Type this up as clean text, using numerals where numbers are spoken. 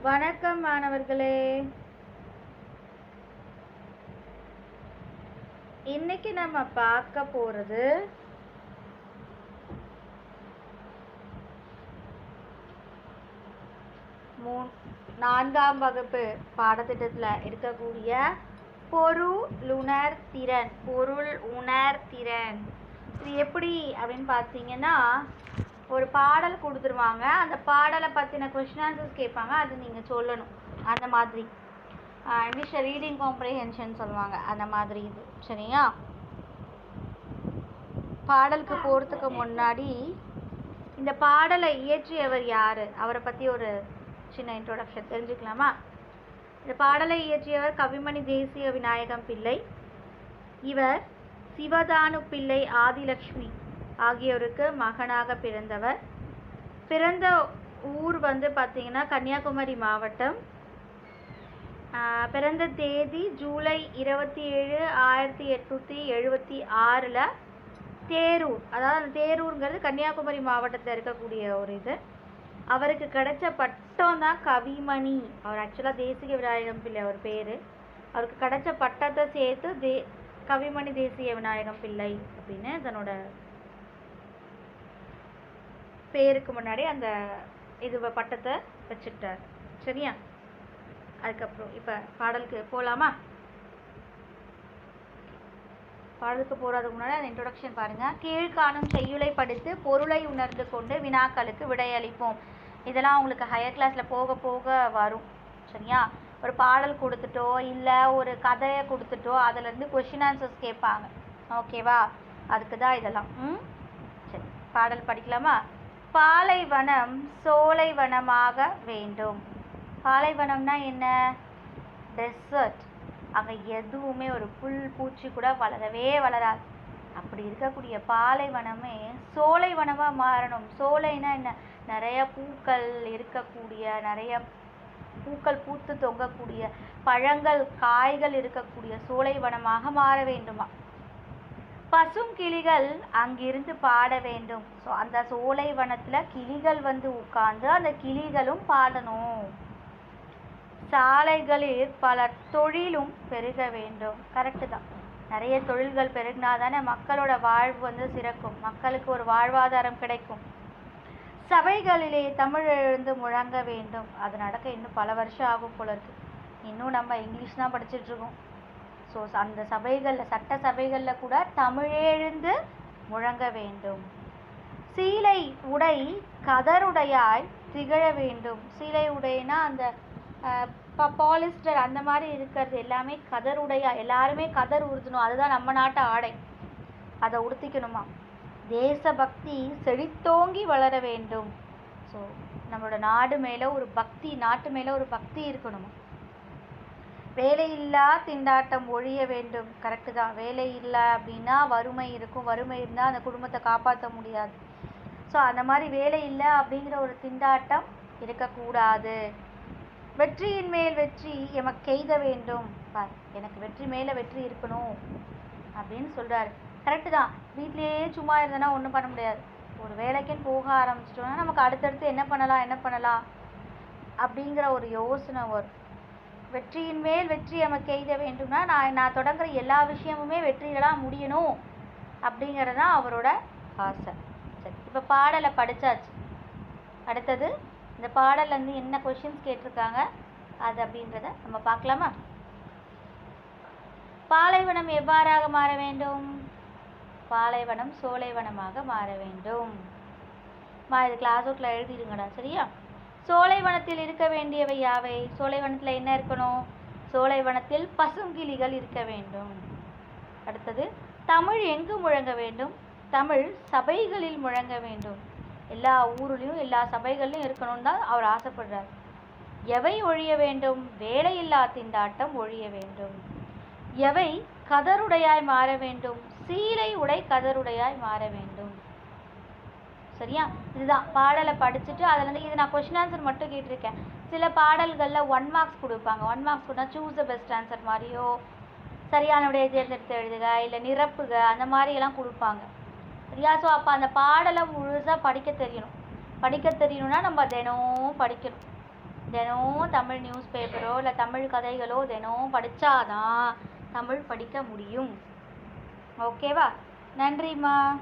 வணக்கம் மாணவர்களே. இன்னைக்கு நம்ம பார்க்க போறது நான்காம் வகுப்பு பாடத்திட்டத்தில் இருக்கக்கூடிய பொருளுணர் திறன். இது எப்படி அப்படின்னு பார்த்தீங்கன்னா, ஒரு பாடல் கொடுத்துருவாங்க, அந்த பாடலை பற்றின கொஸ்டின் ஆன்சர்ஸ் கேட்பாங்க, அது நீங்கள் சொல்லணும். அந்த மாதிரி இங்கிலீஷில் ரீடிங் காம்ப்ரிஹென்ஷன் சொல்லுவாங்க, அந்த மாதிரி இது. சரியா? பாடலுக்கு போகிறதுக்கு முன்னாடி இந்த பாடலை இயற்றியவர் யார், அவரை பற்றி ஒரு சின்ன இன்ட்ரோடக்ஷன் தெரிஞ்சுக்கலாமா? இந்த பாடலை இயற்றியவர் கவிமணி தேசிய விநாயகம் பிள்ளை. இவர் சிவதானு பிள்ளை, ஆதிலட்சுமி ஆகியோருக்கு மகனாக பிறந்தவர். பிறந்த ஊர் பார்த்தீங்கன்னா கன்னியாகுமரி மாவட்டம். பிறந்த தேதி ஜூலை 27, 1876 தேரூர். அதாவது அந்த தேரூருங்கிறது கன்னியாகுமரி மாவட்டத்தில் இருக்கக்கூடிய ஒரு இது. அவருக்கு கிடைச்ச பட்டம் தான் கவிமணி. அவர் ஆக்சுவலாக தேசிய விநாயகம் பிள்ளை அவர் பேர். அவருக்கு கிடைச்ச பட்டத்தை சேர்த்து கவிமணி தேசிய விநாயகம் பிள்ளை அப்படின்னு தன்னோட பேருக்கு முன்னாடி அந்த பட்டத்தை வச்சுக்கிட்டார். சரியா? அதுக்கப்புறம் இப்போ பாடலுக்கு போகலாமா? பாடலுக்கு போகிறதுக்கு முன்னாடி அந்த இன்ட்ரோடக்ஷன் பாருங்கள். கீழ்காணும் செய்யுளை படித்து பொருளை உணர்ந்து கொண்டு வினாக்களுக்கு விடையளிப்போம். இதெல்லாம் உங்களுக்கு ஹையர் கிளாஸில் போக போக வரும். சரியா? ஒரு பாடல் கொடுத்துட்டோ இல்லை ஒரு கதையை கொடுத்துட்டோ அதிலேருந்து கொஷின் ஆன்சர்ஸ் கேட்பாங்க. ஓகேவா? அதுக்கு தான் இதெல்லாம். சரி, பாடல் படிக்கலாமா? பாலைவனம் சோலைவனமாக வேண்டும். பாலைவனம்னா என்ன? டெசர்ட். அங்கே எதுவுமே ஒரு புல் பூச்சி கூட வளரவே வளராது. அப்படி இருக்கக்கூடிய பாலைவனமே சோலைவனமாக மாறணும். சோலைனா என்ன? நிறைய பூக்கள் இருக்கக்கூடிய, நிறைய பூக்கள் பூத்து தொங்கக்கூடிய, பழங்கள் காய்கள் இருக்கக்கூடிய சோலைவனமாக மாற வேண்டுமா? பசும் கிளிகள் அங்கிருந்து பாட வேண்டும். ஸோ அந்த சோலைவனத்தில் கிளிகள் உட்கார்ந்து அந்த கிளிகளும் பாடணும். சாலைகளில் பல தொழிலும் பெருக வேண்டும். கரெக்டு தான். நிறைய தொழில்கள் பெருகினா தானே மக்களோட வாழ்வு சிறக்கும், மக்களுக்கு ஒரு வாழ்வாதாரம் கிடைக்கும். சபைகளிலே தமிழ் எழுந்து முழங்க வேண்டும். அது நடக்க இன்னும் பல வருஷம் ஆகும் போல இருக்கு. இன்னும் நம்ம இங்கிலீஷ் தான் படிச்சுட்ருக்கோம். ஸோ அந்த சபைகளில், சட்ட சபைகளில் கூட தமிழெழுந்து முழங்க வேண்டும். சீலை உடை கதருடையாய் திகழ வேண்டும். சீலை உடைனா அந்த பாலிஸ்டர் அந்த மாதிரி இருக்கிறது எல்லாமே கதருடையா, எல்லாருமே கதர் உடுத்தணும். அதுதான் நம்ம நாட்டு ஆடை, அதை உடுத்திக்கணுமா? தேசபக்தி செழித்தோங்கி வளர வேண்டும். ஸோ நம்மளோட நாடு மேலே ஒரு பக்தி, நாட்டு மேலே ஒரு பக்தி இருக்கணுமா? வேலையில்லா திண்டாட்டம் ஒழிய வேண்டும். கரெக்டு தான். வேலை இல்லை அப்படின்னா வறுமை இருக்கும். வறுமை இருந்தால் அந்த குடும்பத்தை காப்பாற்ற முடியாது. ஸோ அந்த மாதிரி வேலை இல்லை அப்படிங்கிற ஒரு திண்டாட்டம் இருக்கக்கூடாது. வெற்றியின் மேல் வெற்றி எமக்கு எய்த வேண்டும். எனக்கு வெற்றி மேலே வெற்றி இருக்கணும் அப்படின்னு சொல்கிறாரு. கரெக்டு தான். வீட்லேயே சும்மா இருந்தேன்னா ஒன்றும் பண்ண முடியாது. ஒரு வேலைக்குன்னு போக ஆரம்பிச்சிட்டோன்னா நமக்கு அடுத்தடுத்து என்ன பண்ணலாம் அப்படிங்கிற ஒரு யோசனை வரும். வெற்றியின் மேல் வெற்றி எமக்கு எய்த வேண்டும்னா நான் தொடங்குற எல்லா விஷயமுமே வெற்றியெல்லாம் முடியணும் அப்படிங்கிறது தான் அவரோட ஆசை. சரி, இப்போ பாடலை படித்தாச்சு. அடுத்தது இந்த பாடல்லேருந்து என்ன கொஷின்ஸ் கேட்டிருக்காங்க அது அப்படின்றத நம்ம பார்க்கலாமா? பாலைவனம் எவ்வாறாக மாற வேண்டும்? பாலைவனம் சோலைவனமாக மாற வேண்டும். இது கிளாஸ் அவுட்டில் எழுதிடுங்கடா. சரியா? சோலைவனத்தில் இருக்க வேண்டியவை யாவை? சோலைவனத்தில் என்ன இருக்கணும்? சோலைவனத்தில் பசுங்கிளிகள் இருக்க வேண்டும். அடுத்தது தமிழ் எங்கு முழங்க வேண்டும்? தமிழ் சபைகளில் முழங்க வேண்டும். எல்லா ஊர்லேயும் எல்லா சபைகள்லையும் இருக்கணும்னு தான் அவர் ஆசைப்படுறார். எவை ஒழிய வேண்டும்? வேலையில்லா திண்டாட்டம் ஒழிய வேண்டும். எவை கதருடையாய் மாற வேண்டும்? சீலை உடை கதருடையாய் மாற வேண்டும். சரியா? இதுதான் பாடலை படிச்சுட்டு அதுலேருந்து இது நான் கொஷின் ஆன்சர் மட்டும் கேட்டிருக்கேன். சில பாடல்களில் 1 மார்க்ஸ் கொடுப்பாங்க. 1 மார்க்ஸ் கொடுத்தா சூஸ் த பெஸ்ட் ஆன்சர் மாதிரியோ, சரியான விடையை தேர்ந்தெடுத்து எழுதுக, இல்லை நிரப்புக, அந்த மாதிரியெல்லாம் கொடுப்பாங்க. சரியா? ஸோ அப்போ அந்த பாடலை முழுசாக படிக்க தெரியணும். படிக்க தெரியணும்னா நம்ம தினமும் படிக்கணும். தினம் தமிழ் நியூஸ் பேப்பரோ இல்லை தமிழ் கதைகளோ தினம் படித்தாதான் தமிழ் படிக்க முடியும். ஓகேவா? நன்றிம்மா.